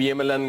PMLN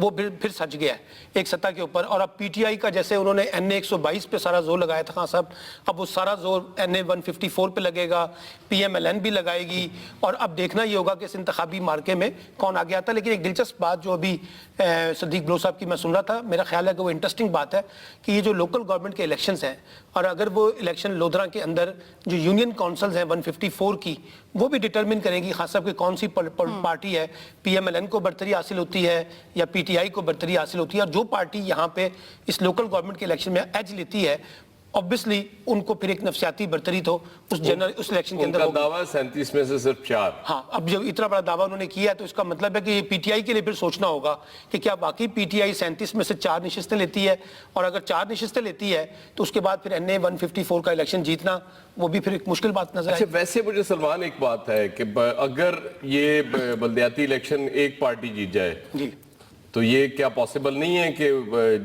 وہ پھر سج گیا ہے ایک سطح کے اوپر. اور اب پی ٹی آئی کا جیسے انہوں نے NA 122 پہ سارا زور لگایا تھا خان صاحب, اب وہ سارا زور NA 154 پہ لگے گا, PMLN بھی لگائے گی, اور اب دیکھنا یہ ہوگا کہ اس انتخابی مارکے میں کون آگے آتا ہے. لیکن ایک دلچسپ بات جو ابھی صدیق بلوچ صاحب کی میں سن رہا تھا, میرا خیال ہے کہ وہ انٹرسٹنگ بات ہے کہ یہ جو لوکل گورنمنٹ کے الیکشنز ہیں, اور اگر وہ الیکشن لودھرا کے اندر جو یونین کونسلز ہیں 154 کی, وہ بھی ڈٹرمن کریں گی خان صاحب کہ کون سی پارٹی ہے, PMLN کو برتری حاصل ہوتی ہے یا PTI کو برتری حاصل ہوتی ہے. اور جو پارٹی یہاں پہ اس لوکل گورنمنٹ کے الیکشن میں ایج لیتی ہے, obviously ان کو پھر ایک نفسیاتی برتری تو اس الیکشن کے اندر ہوگی. ان کا دعویٰ 37 میں سے صرف 4. ہاں, اب جب اتنا بڑا دعویٰ انہوں نے کیا ہے تو اس کا مطلب ہے کہ یہ PTI کے لیے پھر سوچنا ہوگا کہ کیا باقی PTI 37 میں سے 4 نشستیں لیتی ہے, اور اگر 4 نشستیں لیتی ہے تو اس کے بعد پھر NA 154 کا الیکشن جیتنا وہ بھی پھر ایک مشکل بات نظر آئی. اچھا, ویسے مجھے سلمان ایک بات ہے کہ اگر یہ بلدیاتی الیکشن ایک پارٹی جیت جائے جی, تو یہ کیا پاسبل نہیں ہے کہ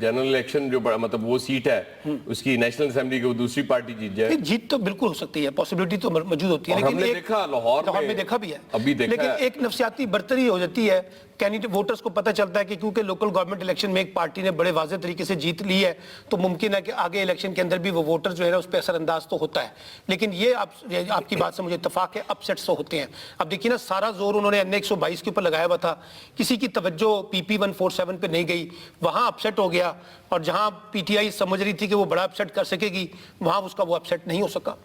جنرل الیکشن جو مطلب وہ سیٹ ہے اس کی نیشنل اسمبلی کی وہ دوسری پارٹی جیت جائے؟ جیت تو بالکل ہو سکتی ہے, پاسبلٹی تو موجود ہوتی ہے, اور ہم نے دیکھا لاہور میں دیکھا بھی ہے, ابھی دیکھا لیکن ہے. ایک نفسیاتی برتری ہو جاتی ہے. کینڈیڈیٹ ووٹرز کو پتہ چلتا ہے کہ کیونکہ لوکل گورنمنٹ الیکشن میں ایک پارٹی نے بڑے واضح طریقے سے جیت لی ہے تو ممکن ہے کہ آگے الیکشن کے اندر بھی وہ ووٹر جو ہے اس پہ اثر انداز تو ہوتا ہے. لیکن یہ آپ کی بات سے مجھے اتفاق ہے, اپسیٹس تو ہوتے ہیں. اب دیکھیے نا, سارا زور انہوں نے NA 122 کے اوپر لگایا ہوا تھا, کسی کی توجہ PP 147 پہ نہیں گئی, وہاں اپسیٹ ہو گیا, اور جہاں PTI سمجھ رہی تھی کہ وہ بڑا اپسیٹ کر سکے گی وہاں اس کا وہ اپسیٹ نہیں ہو سکا.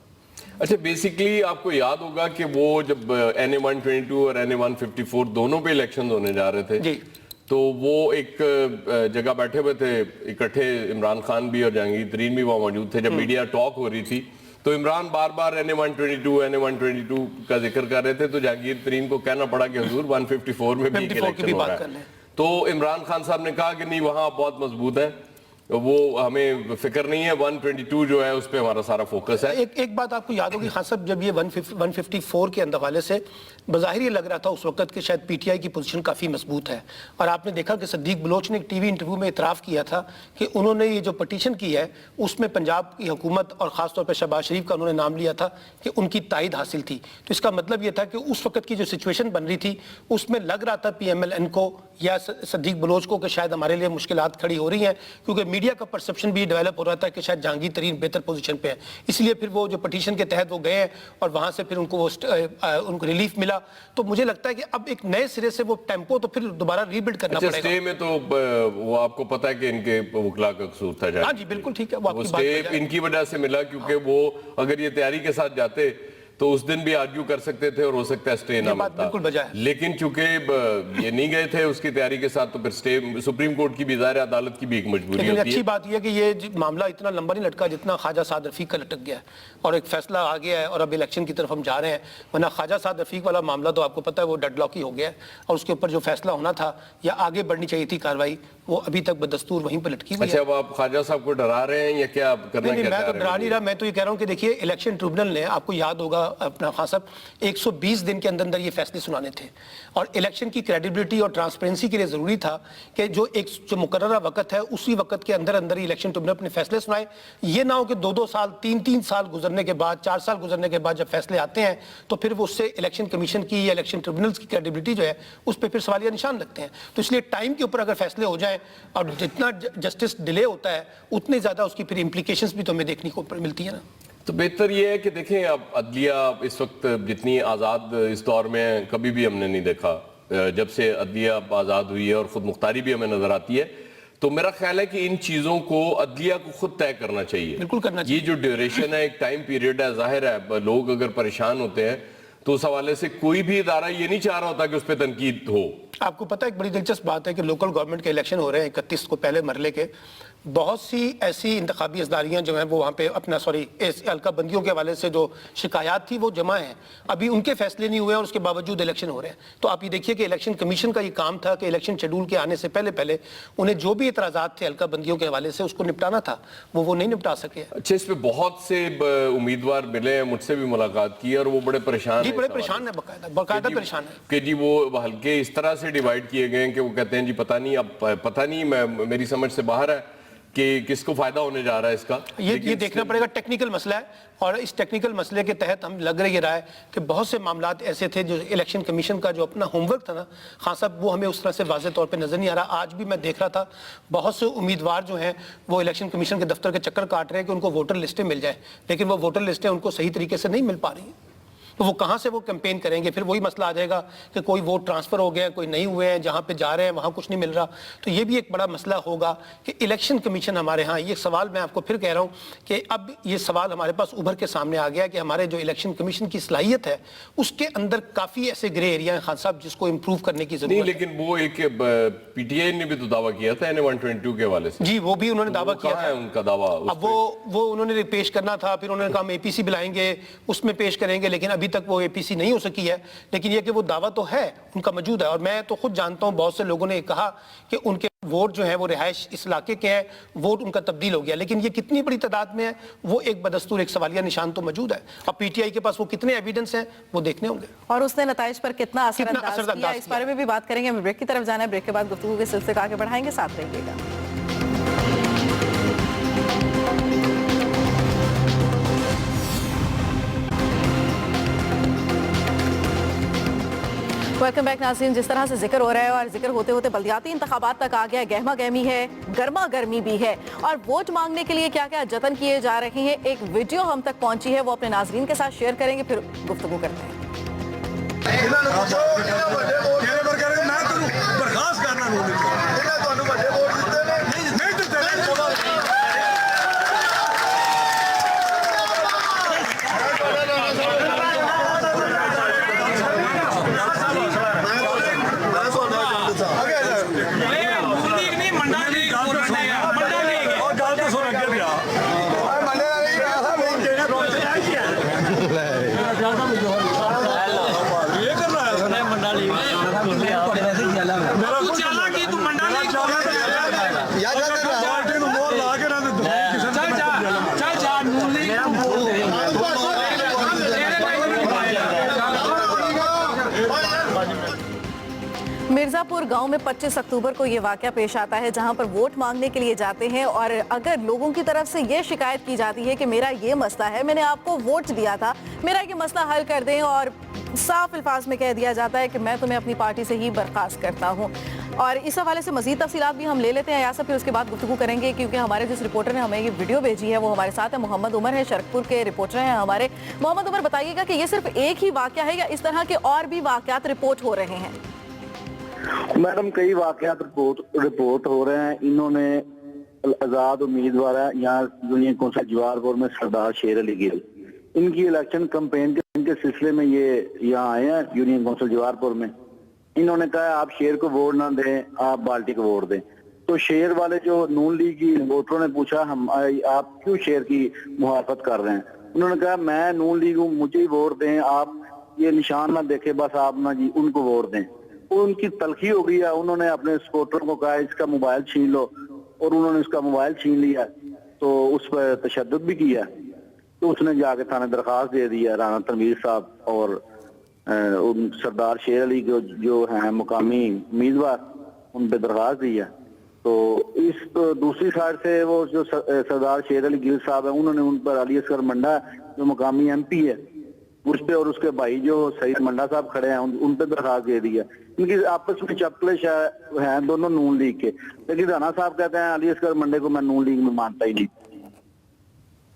اچھا, بیسیکلی آپ کو یاد ہوگا کہ وہ جب NA 122 اور NA 154 دونوں پہ الیکشن ہونے جا رہے تھے جی, تو وہ ایک جگہ بیٹھے ہوئے تھے اکٹھے, عمران خان بھی اور جہانگیر ترین بھی وہاں موجود تھے. جب میڈیا ٹاک ہو رہی تھی تو عمران بار بار NA 122 کا ذکر کر رہے تھے, تو جہانگیر ترین کو کہنا پڑا کہ حضور 154 میں بھی ایک الیکشن ہو رہا ہے. تو عمران خان صاحب نے کہا کہ نہیں, وہاں بہت مضبوط ہے, وہ ہمیں فکر نہیں ہے, 122 جو ہے اس پہ ہمارا سارا فوکس ہے. ایک بات آپ کو یاد ہوگی خان صاحب, جب یہ 154 کے حوالے سے بظاہر یہ لگ رہا تھا اس وقت کہ شاید PTI کی پوزیشن کافی مضبوط ہے, اور آپ نے دیکھا کہ صدیق بلوچ نے ایک ٹی وی انٹرویو میں اعتراف کیا تھا کہ انہوں نے یہ جو پٹیشن کی ہے اس میں پنجاب کی حکومت اور خاص طور پہ شہباز شریف کا انہوں نے نام لیا تھا کہ ان کی تائید حاصل تھی. تو اس کا مطلب یہ تھا کہ اس وقت کی جو سچویشن بن رہی تھی اس میں لگ رہا تھا PMLN کو یا صدیق بلوچ کو کہ شاید ہمارے لیے مشکلات کھڑی ہو رہی ہیں, کیونکہ میڈیا کا پرسپشن بھی ڈیولپ ہو رہا تھا کہ شاید جہانگیر ترین بہتر پوزیشن پہ ہے. اس لیے پھر وہ جو پٹیشن کے تحت وہ گئے ہیں اور وہاں سے پھر ان کو ریلیف ملا. تو مجھے لگتا ہے کہ اب ایک نئے سرے سے وہ ٹیمپو تو پھر دوبارہ ری بلڈ کرنا پڑے گا. سٹے میں تو وہ آپ کو پتا ہے کہ ان کے وکلا کا قصور تھا. ہاں جی بالکل ٹھیک ہے, وہ سٹے ان کی وجہ سے ملا, کیونکہ وہ اگر یہ تیاری کے ساتھ جاتے تو اس دن بھی آرگیو کر سکتے تھے اور ہو سکتا ہے سٹے نہ ملتا. لیکن چونکہ یہ نہیں گئے تھے اس کی تیاری کے ساتھ, تو پھر سٹے سپریم کورٹ کی بھی ظاہر عدالت کی بھی ایک مجبوری ہوتی ہے. لیکن اچھی بات یہ ہے کہ یہ معاملہ اتنا لمبا نہیں لٹکا جتنا خواجہ سعد رفیق کا لٹک گیا ہے, اور ایک فیصلہ آ گیا ہے اور اب الیکشن کی طرف ہم جا رہے ہیں. ورنہ خواجہ سعد رفیق والا معاملہ تو آپ کو پتہ ہے وہ ڈیڈ لاک ہی ہو گیا ہے, اور اس کے اوپر جو فیصلہ ہونا تھا یا آگے بڑھنی چاہیے تھی کاروائی, وہ ابھی تک بدستور وہیں پہ لٹکی ہوئی ہے. اچھا, اب آپ خواجہ صاحب کو ڈرا رہے ہیں یا کیا کرنا نہیں, میں تو ڈرا نہیں رہا, میں تو یہ کہہ رہا ہوں کہ دیکھیے الیکشن ٹریبونل نے, آپ کو یاد ہوگا اپنا خان صاحب, 120 دن کے اندر یہ فیصلے سنانے تھے, اور الیکشن کی کریڈیبلٹی اور ٹرانسپیرنسی کے لیے ضروری تھا کہ جو مقررہ وقت ہے اسی وقت کے اندر ہی الیکشن ٹریبونل اپنے فیصلے سنائے. یہ نہ ہو کہ 2 سال 3 سال گزرنے کے بعد, 4 سال گزرنے کے بعد جب فیصلے آتے ہیں تو پھر وہ اس سے الیکشن کمیشن کی یا الیکشن ٹریبونلز کی کریڈیبلٹی جو ہے اس پہ پھر سوالیہ نشان لگتے ہیں. تو اس لیے ٹائم کے اوپر اگر فیصلے ہو جائیں اور جتنا جسٹس ڈیلے ہوتا ہے اتنے زیادہ اس کی پھر امپلیکیشنز بھی تو ہمیں دیکھنے کو ملتی ہیں نا. تو بہتر یہ ہے کہ دیکھیں, اب عدلیہ اس وقت جتنی آزاد اس دور میں کبھی بھی ہم نے نہیں دیکھا, جب سے عدلیہ آزاد ہوئی ہے اور خود مختاری بھی ہمیں نظر آتی ہے, تو میرا خیال ہے کہ ان چیزوں کو عدلیہ کو خود طے کرنا چاہیے. بالکل کرنا چاہیے. یہ جو ڈیوریشن ہے, ایک ٹائم پیریڈ ہے, ظاہر ہے لوگ اگر پریشان ہوتے ہیں تو اس حوالے سے کوئی بھی ادارہ یہ نہیں چاہ رہا ہوتا کہ اس پہ تنقید ہو. آپ کو پتہ ہے ایک بڑی دلچسپ بات ہے کہ لوکل گورنمنٹ کے الیکشن ہو رہے ہیں 31 کو پہلے مرحلے کے, بہت سی ایسی انتخابی ازداریاں جو ہیں وہ وہاں پہ اپنا حلقہ بندیوں کے حوالے سے جو شکایات تھی وہ جمع ہیں, ابھی ان کے فیصلے نہیں ہوئے اور اس کے باوجود الیکشن ہو رہے ہیں. تو آپ یہ دیکھیے کہ الیکشن کمیشن کا یہ کام تھا کہ الیکشن شیڈول کے آنے سے پہلے انہیں جو بھی اعتراضات تھے حلقہ بندیوں کے حوالے سے اس کو نپٹانا تھا, وہ نہیں نپٹا سکے. اچھا, اس پہ بہت سے امیدوار ملے ہیں, مجھ سے بھی ملاقات کی اور وہ بڑے پریشان ہیں. جی بڑے پریشان ہیں, باقاعدہ پریشان ہیں کہ جی وہ حلقے اس طرح سے ڈیوائیڈ کیے گئے ہیں کہ وہ کہتے ہیں جی پتہ نہیں, اب پتہ نہیں, میری سمجھ سے باہر ہے کہ کس کو فائدہ ہونے جا رہا ہے اس کا. یہ دیکھنا پڑے گا, ٹیکنیکل مسئلہ ہے, اور اس ٹیکنیکل مسئلے کے تحت ہم لگ رہا ہے کہ بہت سے معاملات ایسے تھے جو الیکشن کمیشن کا جو اپنا ہوم ورک تھا نا خان صاحب, وہ ہمیں اس طرح سے واضح طور پہ نظر نہیں آ رہا. آج بھی میں دیکھ رہا تھا بہت سے امیدوار جو ہیں وہ الیکشن کمیشن کے دفتر کے چکر کاٹ رہے ہیں کہ ان کو ووٹر لسٹیں مل جائیں, لیکن وہ ووٹر لسٹیں ان کو صحیح طریقے سے نہیں مل پا رہی ہیں. تو وہ کہاں سے وہ کیمپین کریں گے؟ پھر وہی مسئلہ آ جائے گا کہ کوئی ووٹ ٹرانسفر ہو گئے ہیں, کوئی نہیں ہوئے ہیں, جہاں پہ جا رہے ہیں وہاں کچھ نہیں مل رہا. تو یہ بھی ایک بڑا مسئلہ ہوگا کہ الیکشن کمیشن ہمارے ہاں, یہ سوال میں آپ کو پھر کہہ رہا ہوں کہ اب یہ سوال ہمارے پاس ابھر کے سامنے آ گیا کہ ہمارے جو الیکشن کمیشن کی صلاحیت ہے اس کے اندر کافی ایسے گرے ایریا ہیں خان صاحب جس کو امپروو کرنے کی ضرورت ہے. نہیں, لیکن وہ ایک پی ٹی آئی نے بھی تو دعویٰ کیا تھا NA-122 کے حوالے سے. جی, وہ بھی انہوں نے دعویٰ کیا کہاں ہے ان کا دعویٰ؟ اب وہ انہوں نے پیش کرنا تھا, پھر انہوں نے کہا ہم APC بلائیں گے, اس میں پیش کریں گے, لیکن ابھی تک وہ APC نہیں ہو سکی ہے. لیکن یہ کہ وہ دعویٰ تو ہے, ان کا موجود ہے, اور میں تو خود جانتا ہوں بہت سے لوگوں نے کہا کہ ان کے ووٹ جو ہیں وہ رہائش اس علاقے کے ہیں, ووٹ ان کا تبدیل ہو گیا. لیکن یہ کتنی بڑی تعداد میں ہے وہ ایک بدستور ایک سوالیہ نشان تو موجود ہے. اب پی ٹی آئی کے پاس وہ کتنے ایویڈنس ہیں وہ دیکھنے ہوں گے, اور اس نے نتائج پر کتنا اثر انداز کیا, اس بارے میں بھی بات کریں گے. ہمیں بریک کی طرف جانا ہے, بریک کے بعد گفتگو کے سلسلے کو آگے بڑھائیں گے, ساتھ رہیے گا. ویلکم بیک ناظرین. جس طرح سے ذکر ہو رہا ہے اور ذکر ہوتے ہوتے بلدیاتی انتخابات تک آ گیا, گہما گہمی ہے, گرما گرمی بھی ہے, اور ووٹ مانگنے کے لیے کیا کیا جتن کیے جا رہے ہیں. ایک ویڈیو ہم تک پہنچی ہے, وہ اپنے ناظرین کے ساتھ شیئر کریں گے, پھر گفتگو کرتے ہیں. مرزاپور گاؤں میں 25 اکتوبر کو یہ واقعہ پیش آتا ہے, جہاں پر ووٹ مانگنے کے لیے جاتے ہیں, اور اگر لوگوں کی طرف سے یہ شکایت کی جاتی ہے کہ میرا یہ مسئلہ ہے, میں نے آپ کو ووٹ دیا تھا, میرا یہ مسئلہ حل کر دیں, اور صاف الفاظ میں کہہ دیا جاتا ہے کہ میں تمہیں اپنی پارٹی سے ہی برخاست کرتا ہوں. اور اس حوالے سے مزید تفصیلات بھی ہم لے لیتے ہیں یاسر, پھر اس کے بعد گفتگو کریں گے, کیونکہ ہمارے جس رپورٹر نے ہمیں یہ ویڈیو بھیجی ہے وہ ہمارے ساتھ ہے. محمد عمر ہے, شرکپور کے رپورٹر ہیں ہمارے. محمد عمر, بتائیے گا کہ یہ صرف ایک ہی واقعہ ہے یا اس طرح کے اور بھی واقعات رپورٹ ہو رہے ہیں؟ میڈم, کئی واقعات رپورٹ ہو رہے ہیں. انہوں نے آزاد امیدوار ہے یہاں یونین کونسل جوارپور میں سردار شیر علی گل, ان کی الیکشن کمپین کے سلسلے میں یہ یہاں آئے ہیں یونین کونسل جوارپور میں. انہوں نے کہا آپ شیر کو ووٹ نہ دیں, آپ بالٹی کو ووٹ دیں. تو شیر والے جو نون لیگ کی ووٹروں نے پوچھا آپ کیوں شیر کی مخالفت کر رہے ہیں؟ انہوں نے کہا میں نون لیگ ہوں, مجھے ہی ووٹ دیں, آپ یہ نشان نہ دیکھیں, بس آپ نہ جی ان کو ووٹ دیں. ان کی تلخی ہو گئی ہے, انہوں نے اپنے سپورٹر کو کہا اس کا موبائل چھین لو, اور انہوں نے اس کا موبائل چھین لیا, تو اس پر تشدد بھی کیا. تو اس نے جا کے تھانے درخواست دے دی ہے, رانا تنویر صاحب اور سردار شیر علی جو ہیں مقامی امیدوار, ان پہ درخواست دی ہے. تو اس دوسری سائڈ سے وہ جو سردار شیر علی گل صاحب ہیں, انہوں نے ان پر علی اصغر منڈا جو مقامی MP ہے اس پہ, اور اس کے بھائی جو سعید منڈا صاحب کھڑے ہیں ان پہ درخواست دے دی ہے. ان کی آپس میں چپکلش ہیں دونوں نون لیگ کے, لیکن رانا صاحب کہتے ہیں علی اصغر منڈے کو میں نون لیگ میں مانتا ہی نہیں.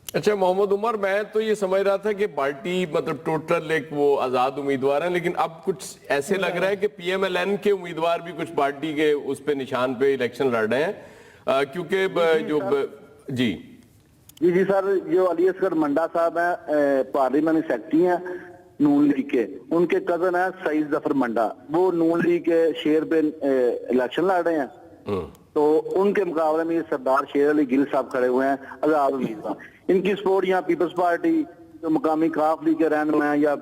اچھا محمد عمر, میں تو یہ سمجھ رہا تھا کہ پارٹی مطلب ٹوٹل ایک وہ آزاد امیدوار ہیں, لیکن اب کچھ ایسے لگ رہا ہے کہ PMLN کے امیدوار بھی کچھ پارٹی کے اس پہ نشان پہ الیکشن لڑ رہے ہیں, کیونکہ جو جی سر, جو علی اصغر منڈا صاحب ہیں پارلیمنٹ سیکرٹری ہیں نون لیگ کے, ان کے کزن ہیں سعید ظفر منڈا, وہ نون لیگ کے شیر پہ الیکشن لڑ رہے ہیں. تو ان کے مقابلے میں سردار شیر علی گل صاحب کھڑے ہوئے ہیں آزاد امیدوار. ان کی سپورٹ یہاں پیپلز پارٹی جو مقامی کاف لیگ کے رہنما ہیں یا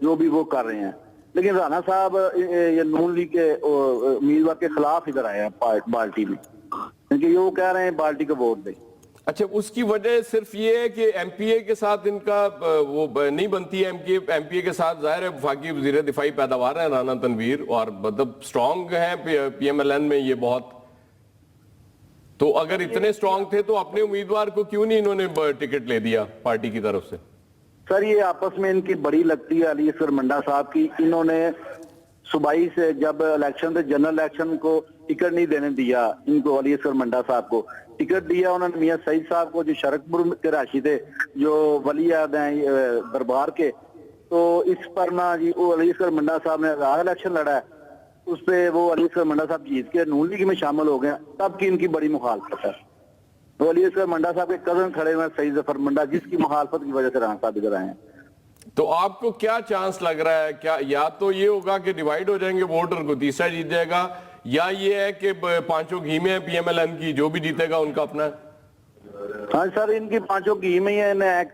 جو بھی وہ کر رہے ہیں, لیکن رانا صاحب یہ نون لیگ کے امیدوار کے خلاف ادھر آئے ہیں بالٹی میں, کیونکہ یہ وہ کہہ رہے ہیں بالٹی کو ووٹ دیں. اچھا, اس کی وجہ صرف یہ ہے کہ MPA کے ساتھ ان کا وہ نہیں بنتی ہے. MPA کے ساتھ ظاہر ہے وفاقی وزیر دفاعی پیداوار ہیں رانا تنویر, اور مطلب سٹرونگ ہیں PMLN میں یہ بہت. تو اگر اتنے اسٹرانگ تھے تو اپنے امیدوار کو کیوں نہیں انہوں نے ٹکٹ لے دیا پارٹی کی طرف سے؟ سر یہ آپس میں ان کی بڑی لگتی ہے علی اصغر منڈا صاحب کی. انہوں نے صوبائی سے جب الیکشن تھے جنرل الیکشن کو ٹکٹ نہیں دینے دیا ان کو, علی اصغر منڈا صاحب کو ٹکٹ دیا انہوں نے میاں سعید صاحب کو جو شرکپور کے راشی تھے, جو ولی عہد ہیں دربار کے. تو اس پر نا جی وہ علی اصغر منڈا صاحب نے آزاد الیکشن لڑا ہے, اس پہ وہ علی اصغر منڈا صاحب جیت کے نون لیگ میں شامل ہو گئے, تب کی ان کی بڑی مخالفت ہے. تو علی اصغر منڈا صاحب کے کزن کھڑے ہوئے ہیں سعید ظفر منڈا, جس کی مخالفت کی وجہ سے رانا صاحب ادھر آئے ہیں. تو آپ کو کیا چانس لگ رہا ہے؟ کیا یا تو یہ ہوگا کہ ڈیوائیڈ ہو جائیں گے ووٹ اور کوئی تیسرا جیت جائے گا, یا یہ ہے کہ پانچوں گھی میں پی ایم ایل این کی جو بھی جیتے گا ان کا اپنا ہے؟ ہاں سر ان کی پانچوں کی میں ہی ہے.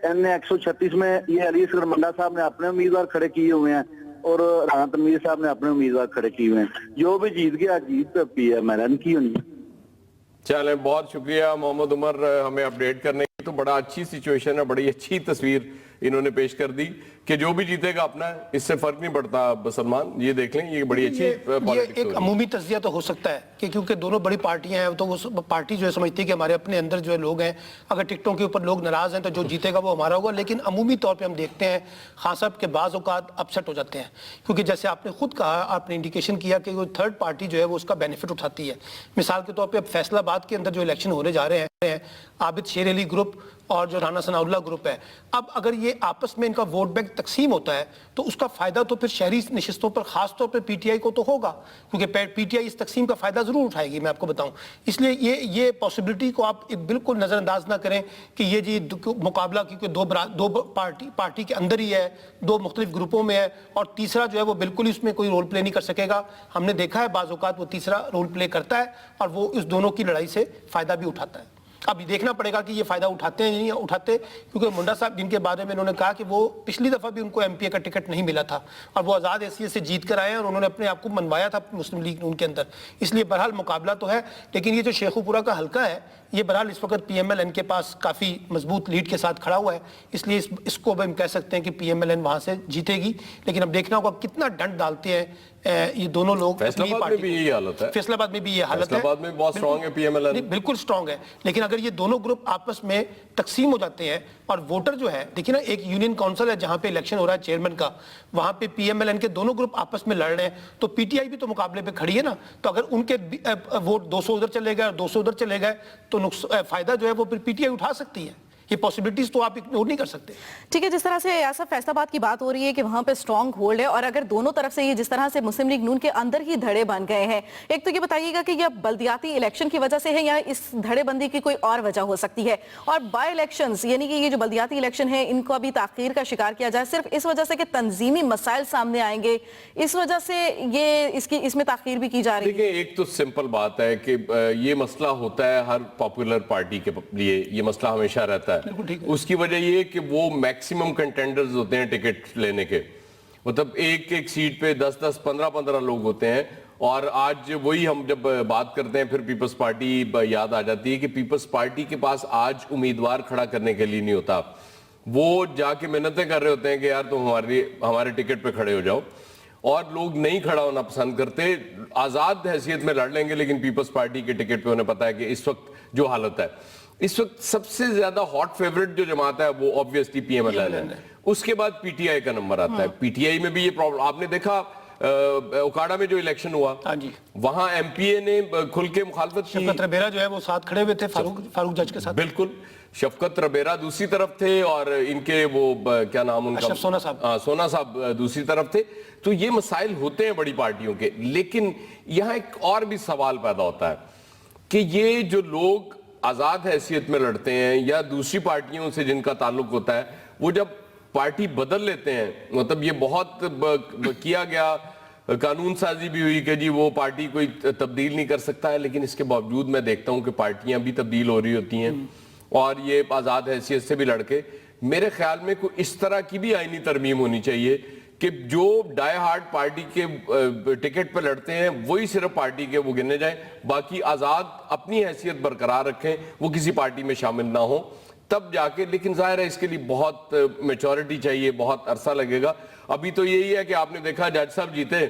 136 میں یہ علی اصغر منڈا صاحب نے اپنے امیدوار کھڑے کیے ہوئے ہیں اور رانا تنویر صاحب نے اپنے امیدوار کھڑے کیے ہوئے ہیں. جو بھی جیت گیا جیت پی ایم ایل این کی ہونی ہے. چلیں بہت شکریہ محمد عمر ہمیں اپڈیٹ کرنے کی. تو بڑا اچھی سچویشن ہے, بڑی اچھی تصویر انہوں نے پیش کر دی کہ جو بھی جیتے گا اپنا ہے, اس سے فرق نہیں پڑتا. سلمان یہ دیکھ لیں, یہ بڑی اچھی یہ ایک عمومی تجزیہ تو ہو سکتا ہے کہ کیونکہ دونوں بڑی پارٹیاں ہیں تو وہ پارٹی جو ہے سمجھتی ہے کہ ہمارے اپنے اندر جو ہے لوگ ہیں, اگر ٹکٹوں کے اوپر لوگ ناراض ہیں تو جو جیتے گا وہ ہمارا ہوگا. لیکن عمومی طور پہ ہم دیکھتے ہیں خان صاحب کے بعض اوقات اپسٹ ہو جاتے ہیں, کیونکہ جیسے آپ نے خود کہا, آپ نے انڈیکیشن کیا کہ وہ تھرڈ پارٹی جو ہے وہ اس کا بینیفٹ اٹھاتی ہے. مثال کے طور پہ اب فیصل آباد کے اندر جو الیکشن ہونے جا رہے ہیں, عابد شیر علی گروپ اور جو رانا ثناء اللہ گروپ ہے, اب اگر یہ آپس میں ان کا ووٹ بینک تقسیم ہوتا ہے تو اس کا فائدہ تو پھر شہری نشستوں پر خاص طور پہ پی ٹی آئی کو تو ہوگا, کیونکہ پی ٹی آئی اس تقسیم کا فائدہ ضرور اٹھائے گی, میں آپ کو بتاؤں. اس لیے یہ پاسبلٹی کو آپ بالکل نظر انداز نہ کریں کہ یہ جی مقابلہ کیونکہ دو پارٹی کے اندر ہی ہے, دو مختلف گروپوں میں ہے, اور تیسرا جو ہے وہ بالکل اس میں کوئی رول پلے نہیں کر سکے گا. ہم نے دیکھا ہے بعض اوقات وہ تیسرا رول پلے کرتا ہے اور وہ اس دونوں کی لڑائی سے فائدہ بھی اٹھاتا ہے. اب یہ دیکھنا پڑے گا کہ یہ فائدہ اٹھاتے ہیں یا نہیں اٹھاتے, کیونکہ منڈا صاحب جن کے بارے میں انہوں نے کہا کہ وہ پچھلی دفعہ بھی ان کو ایم پی اے کا ٹکٹ نہیں ملا تھا اور وہ آزاد حیثیت سے جیت کر آئے ہیں اور انہوں نے اپنے آپ کو منوایا تھا مسلم لیگ نون کے اندر. اس لیے بہرحال مقابلہ تو ہے, لیکن یہ جو شیخو پورہ کا حلقہ ہے یہ بہرحال اس وقت پی ایم ایل این کے پاس کافی مضبوط لیڈ کے ساتھ کھڑا ہوا ہے. اس لیے اس کو ہم کہہ سکتے ہیں کہ پی ایم ایل این وہاں سے جیتے گی, لیکن اب دیکھنا ہوگا کتنا ڈنڈ ڈالتے ہیں یہ دونوں لوگ. فیصل آباد میں بھی یہی حالت ہے, فیصل آباد میں بھی یہ حالت ہے, فیصل آباد میں بہت سٹرانگ ہے پی ایم ایل این, بالکل سٹرانگ ہے. لیکن اگر یہ دونوں گروپ آپس میں تقسیم ہو جاتے ہیں اور ووٹر جو ہے, دیکھیں نا ایک یونین کونسل ہے جہاں پہ الیکشن ہو رہا ہے چیئرمین کا, وہاں پہ پی ایم ایل این کے دونوں گروپ آپس میں لڑ رہے ہیں, تو پی ٹی آئی بھی تو مقابلے پہ کھڑی ہے نا. تو اگر ان کے ووٹ 200 ادھر چلے گئے اور 200 ادھر چلے گئے تو فائدہ جو ہے وہ پھر پی ٹی آئی اٹھا سکتی ہے. یہ پاسبلٹیز تو آپ اگنور نہیں کر سکتے. ٹھیک ہے, جس طرح سے ایسا فیصل آباد کی بات ہو رہی ہے کہ وہاں پہ سٹرانگ ہولڈ ہے, اور اگر دونوں طرف سے یہ جس طرح سے مسلم لیگ نون کے اندر ہی دھڑے بن گئے ہیں, ایک تو یہ بتائیے گا کہ یہ بلدیاتی الیکشن کی وجہ سے ہے یا اس دھڑے بندی کی کوئی اور وجہ ہو سکتی ہے, اور بائی الیکشنز یعنی کہ یہ جو بلدیاتی الیکشن ہے ان کو ابھی تاخیر کا شکار کیا جائے صرف اس وجہ سے کہ تنظیمی مسائل سامنے آئیں گے, اس وجہ سے یہ اس میں تاخیر بھی کی جا رہی ہے. دیکھیں ایک تو سمپل بات ہے کہ یہ مسئلہ ہوتا ہے ہر پاپولر پارٹی کے لیے, یہ مسئلہ ہمیشہ رہتا ہے. اس کی وجہ یہ کہ وہ میکسیمم کنٹینڈرز ہوتے ہیں ٹکٹ لینے کے, مطلب ایک سیٹ پہ 10 15 لوگ ہوتے ہیں. اور آج وہی ہم جب بات کرتے ہیں پھر پیپلز پارٹی یاد آ جاتی ہے کہ پیپلز پارٹی کے پاس آج امیدوار کھڑا کرنے کے لیے نہیں ہوتا, وہ جا کے محنتیں کر رہے ہوتے ہیں کہ یار تم ہمارے ٹکٹ پہ کھڑے ہو جاؤ, اور لوگ نہیں کھڑا ہونا پسند کرتے. آزاد حیثیت میں لڑ لیں گے لیکن پیپلز پارٹی کے ٹکٹ پہ انہیں پتا ہے کہ اس وقت جو حالت ہے, اس وقت سب سے زیادہ ہاٹ فیورٹ جو جماعت ہے وہ obviously P M L N ہے. اس کے بعد پی ٹی آئی کا نمبر آتا ہے. پی ٹی آئی میں بھی یہ پرابلم آپ نے دیکھا, اوکاڑا میں جو الیکشن ہوا وہاں ایم پی اے نے کھل کے مخالفت کی. شفقت ربیرہ جو ہے وہ ساتھ کھڑے ہوئے تھے فاروق جج کے ساتھ. بالکل, شفقت ربیرہ دوسری طرف تھے اور ان کے وہ کیا نام ان کا, سونا صاحب دوسری طرف تھے. تو یہ مسائل ہوتے ہیں بڑی پارٹیوں کے. لیکن یہاں ایک اور بھی سوال پیدا ہوتا ہے کہ یہ جو لوگ آزاد حیثیت میں لڑتے ہیں یا دوسری پارٹیوں سے جن کا تعلق ہوتا ہے, وہ جب پارٹی بدل لیتے ہیں, مطلب یہ بہت کیا گیا, قانون سازی بھی ہوئی کہ جی وہ پارٹی کوئی تبدیل نہیں کر سکتا ہے, لیکن اس کے باوجود میں دیکھتا ہوں کہ پارٹیاں بھی تبدیل ہو رہی ہوتی ہیں اور یہ آزاد حیثیت سے بھی لڑ کے. میرے خیال میں کوئی اس طرح کی بھی آئینی ترمیم ہونی چاہیے کہ جو ڈائی ہارڈ پارٹی کے ٹکٹ پہ لڑتے ہیں وہی صرف پارٹی کے وہ گنے جائیں, باقی آزاد اپنی حیثیت برقرار رکھیں, وہ کسی پارٹی میں شامل نہ ہوں, تب جا کے. لیکن ظاہر ہے اس کے لیے بہت میچورٹی چاہیے, بہت عرصہ لگے گا. ابھی تو یہی ہے کہ آپ نے دیکھا جج صاحب جیتے,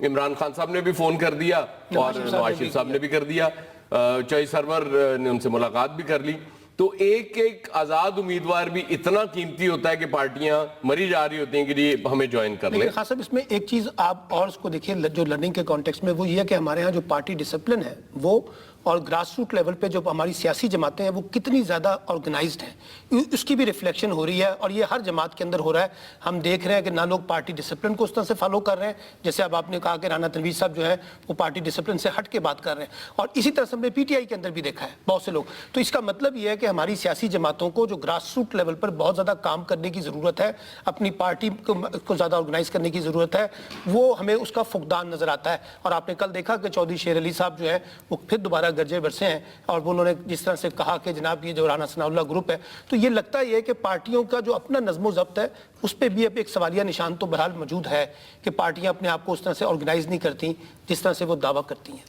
عمران خان صاحب نے بھی فون کر دیا اور نواز شریف صاحب نے بھی کر دیا. چوہی سرور نے ان سے ملاقات بھی کر لی. تو ایک ایک آزاد امیدوار بھی اتنا قیمتی ہوتا ہے کہ پارٹیاں مری جا رہی ہوتی ہیں کہ یہ ہمیں جوائن کر لیں. لیکن خان صاحب اس میں ایک چیز آپ اور اس کو دیکھیں جو لرننگ کے کانٹیکس میں، وہ یہ ہے کہ ہمارے ہاں جو پارٹی ڈسپلن ہے وہ اور گراس روٹ لیول پہ جو ہماری سیاسی جماعتیں ہیں وہ کتنی زیادہ آرگنائزڈ ہیں، اس کی بھی ریفلیکشن ہو رہی ہے. اور یہ ہر جماعت کے اندر ہو رہا ہے. ہم دیکھ رہے ہیں کہ نہ لوگ پارٹی ڈسپلن کو اس طرح سے فالو کر رہے ہیں، جیسے اب آپ نے کہا کہ رانا تنویر صاحب جو ہے وہ پارٹی ڈسپلن سے ہٹ کے بات کر رہے ہیں. اور اسی طرح سے ہم نے پی ٹی آئی کے اندر بھی دیکھا ہے بہت سے لوگ. تو اس کا مطلب یہ ہے کہ ہماری سیاسی جماعتوں کو جو گراس روٹ لیول پر بہت زیادہ کام کرنے کی ضرورت ہے، اپنی پارٹی کو زیادہ آرگنائز کرنے کی ضرورت ہے، وہ ہمیں اس کا فقدان نظر آتا ہے. اور آپ نے کل دیکھا کہ چودھری شیر علی صاحب جو ہے وہ پھر دوبارہ گرجے برسے ہیں، اور انہوں نے جس طرح سے کہا کہ جناب یہ جو رانا ثناء اللہ گروپ ہے، تو یہ لگتا یہ ہے کہ پارٹیوں کا جو اپنا نظم و ضبط ہے اس پہ بھی اب ایک سوالیہ نشان تو بہرحال موجود ہے کہ پارٹیاں اپنے آپ کو اس طرح سے آرگنائز نہیں کرتی جس طرح سے وہ دعویٰ کرتی ہیں.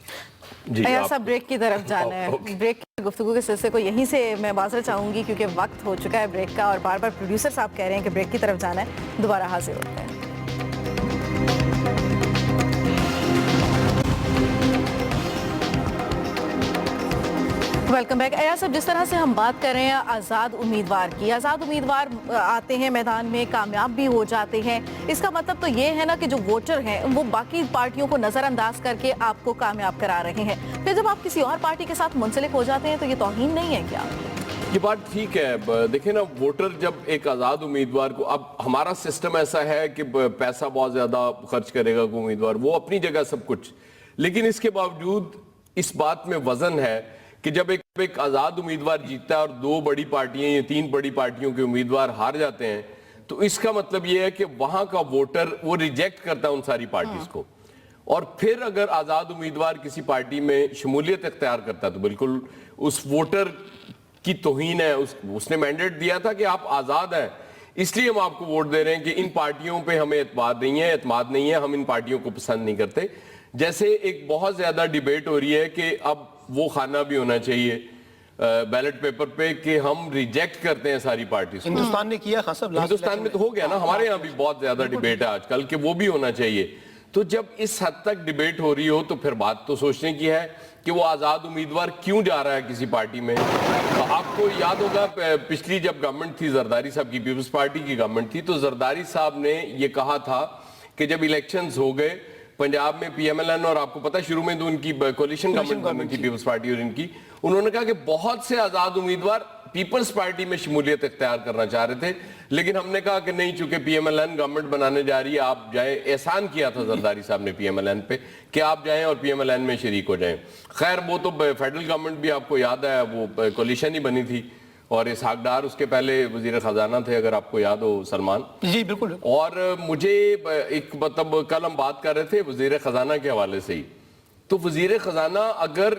جی ایسا بریک کی طرف جانا ہے. بریک کی گفتگو کے سلسلے کو یہیں سے میں معذرت چاہوں گی کیونکہ وقت ہو چکا ہے بریک کا، اور بار بار پروڈیوسر صاحب کہہ رہے ہیں کہ بریک کی طرف جانا ہے. دوبارہ حاضر ہوتے ہیں. Welcome back. ایاز صاحب، جس طرح سے ہم بات کر رہے ہیں آزاد امیدوار کی، آزاد امیدوار آتے ہیں میدان میں، کامیاب بھی ہو جاتے ہیں، اس کا مطلب تو یہ ہے نا کہ جو ووٹر ہیں وہ باقی پارٹیوں کو نظر انداز کر کے آپ کو کامیاب کرا رہے ہیں. پھر جب آپ کسی اور پارٹی کے ساتھ منسلک ہو جاتے ہیں تو یہ توہین نہیں ہے کیا؟ یہ بات ٹھیک ہے. دیکھیں نا، ووٹر جب ایک آزاد امیدوار کو، اب ہمارا سسٹم ایسا ہے کہ پیسہ بہت زیادہ خرچ کرے گا کوئی امیدوار، وہ اپنی جگہ سب کچھ، لیکن اس کے باوجود اس بات میں وزن ہے کہ جب ایک آزاد امیدوار جیتتا ہے اور دو بڑی پارٹیاں یا تین بڑی پارٹیوں کے امیدوار ہار جاتے ہیں، تو اس کا مطلب یہ ہے کہ وہاں کا ووٹر وہ ریجیکٹ کرتا ہے ان ساری پارٹیز کو. اور پھر اگر آزاد امیدوار کسی پارٹی میں شمولیت اختیار کرتا ہے تو بالکل اس ووٹر کی توہین ہے. اس نے مینڈیٹ دیا تھا کہ آپ آزاد ہیں، اس لیے ہم آپ کو ووٹ دے رہے ہیں کہ ان پارٹیوں پہ ہمیں اعتماد نہیں ہے، ہم ان پارٹیوں کو پسند نہیں کرتے. جیسے ایک بہت زیادہ ڈیبیٹ ہو رہی ہے کہ اب وہ خانہ بھی ہونا چاہیے بیلٹ پیپر پہ کہ ہم ریجیکٹ کرتے ہیں ساری پارٹیز. ہندوستان نے کیا خان صاحب، ہندوستان میں تو ہو گیا نا، ہمارے یہاں بھی بہت زیادہ ڈیبیٹ ہے آج کل کہ وہ بھی ہونا چاہیے. تو جب اس حد تک ڈیبیٹ ہو رہی ہو تو پھر بات تو سوچنے کی ہے کہ وہ آزاد امیدوار کیوں جا رہا ہے کسی پارٹی میں. آپ کو یاد ہوگا پچھلی جب گورنمنٹ تھی زرداری صاحب کی، پیپلز پارٹی کی گورنمنٹ تھی، تو زرداری صاحب نے یہ کہا تھا کہ جب الیکشنز ہو گئے پنجاب میں پی ایم ایل این، اور آپ کو پتا شروع میں تو ان کی کولیشن گورنمنٹ تھی پیپلز پارٹی اور ان کی، انہوں نے کہا کہ بہت سے آزاد امیدوار پیپلز پارٹی میں شمولیت اختیار کرنا چاہ رہے تھے، لیکن ہم نے کہا کہ نہیں، چونکہ P M L N government بنانے جا رہی ہے، آپ جائیں. احسان کیا تھا زرداری صاحب نے پی ایم ایل این پہ کہ آپ جائیں اور پی ایم ایل این میں شریک ہو جائیں. خیر وہ تو فیڈرل گورنمنٹ بھی آپ کو یاد ہے وہ کولیشن ہی بنی تھی، اور اسحاق ڈار اس کے پہلے وزیر خزانہ تھے، اگر آپ کو یاد ہو سلمان. جی بالکل. اور مجھے ایک مطلب کل ہم بات کر رہے تھے وزیر خزانہ کے حوالے سے ہی، تو وزیر خزانہ اگر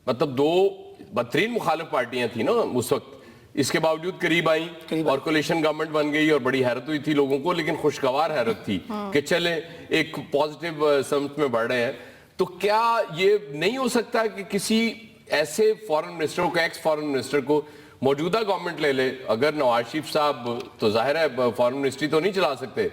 مطلب دو بدترین مخالف پارٹیاں تھیں نا اس وقت، اس کے باوجود قریب آئیں اور کولیشن گورنمنٹ بن گئی اور بڑی حیرت ہوئی تھی لوگوں کو، لیکن خوشگوار حیرت تھی کہ چلیں ایک پازیٹیو سمت میں بڑھ رہے ہیں. تو کیا یہ نہیں ہو سکتا کہ کسی ایسے فارن منسٹر کو، ایکس فارن منسٹر کو موجودہ گورنمنٹ لے لے؟ اگر نواز شریف صاحب تو ظاہر ہے فارن منسٹری تو نہیں چلا سکتے،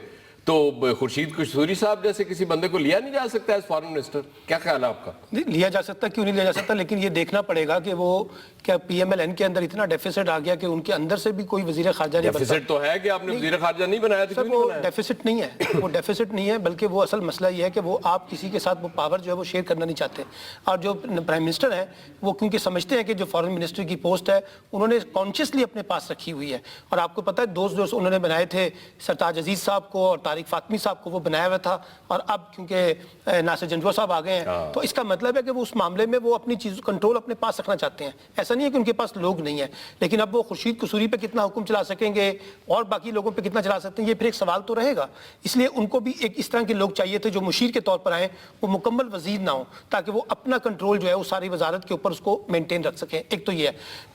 تو خورشید قصوری صاحب جیسے کسی بندے کو لیا نہیں جا سکتا ایز فارن منسٹر؟ کیا خیال ہے آپ کا؟ لیا جا سکتا، کیوں نہیں لیا جا سکتا، لیکن یہ دیکھنا پڑے گا کہ وہ کیا پی ایم ایل این کے اندر اتنا ڈیفیسٹ آ گیا کہ ان کے اندر سے بھی کوئی وزیر خارجہ نہیں بنتا. ڈیفیسٹ تو ہے کہ آپ نے وزیر خارجہ نہیں بنایا تھا. وہ ڈیفیسٹ نہیں ہے، وہ ڈیفیسٹ نہیں ہے، بلکہ وہ اصل مسئلہ یہ ہے کہ وہ آپ کسی کے ساتھ وہ پاور جو ہے وہ شیئر کرنا نہیں چاہتے. اور جو پرائم منسٹر ہیں وہ کیونکہ سمجھتے ہیں کہ جو فارن منسٹر کی پوسٹ ہے انہوں نے کانشیسلی اپنے پاس رکھی ہوئی ہے. اور آپ کو پتہ ہے دوست انہوں نے بنائے تھے سرتاج عزیز صاحب کو اور طارق فاطمی صاحب کو، وہ بنایا ہوا تھا، اور اب کیونکہ ناصر جنجوع صاحب آ گئے ہیں تو اس کا مطلب ہے کہ وہ اس معاملے میں وہ اپنی چیز کنٹرول اپنے پاس رکھنا چاہتے ہیں. ایسا نہیں ہے کہ ان کے پاس لوگ نہیں ہے، لیکن اب وہ خورشید قصوری پہ کتنا حکم چلا سکیں گے اور باقی لوگوں پہ کتنا چلا سکتے ہیں، یہ پھر ایک سوال تو رہے گا. اس لیے ان کو بھی ایک اس طرح کے لوگ چاہیے تھے جو مشیر کے طور پر آئیں، وہ مکمل وزیر نہ ہوں، تاکہ وہ اپنا کنٹرول جو ہے وہ ساری وزارت کے اوپر اس کو مینٹین رکھ سکیں. ایک تو یہ ہے.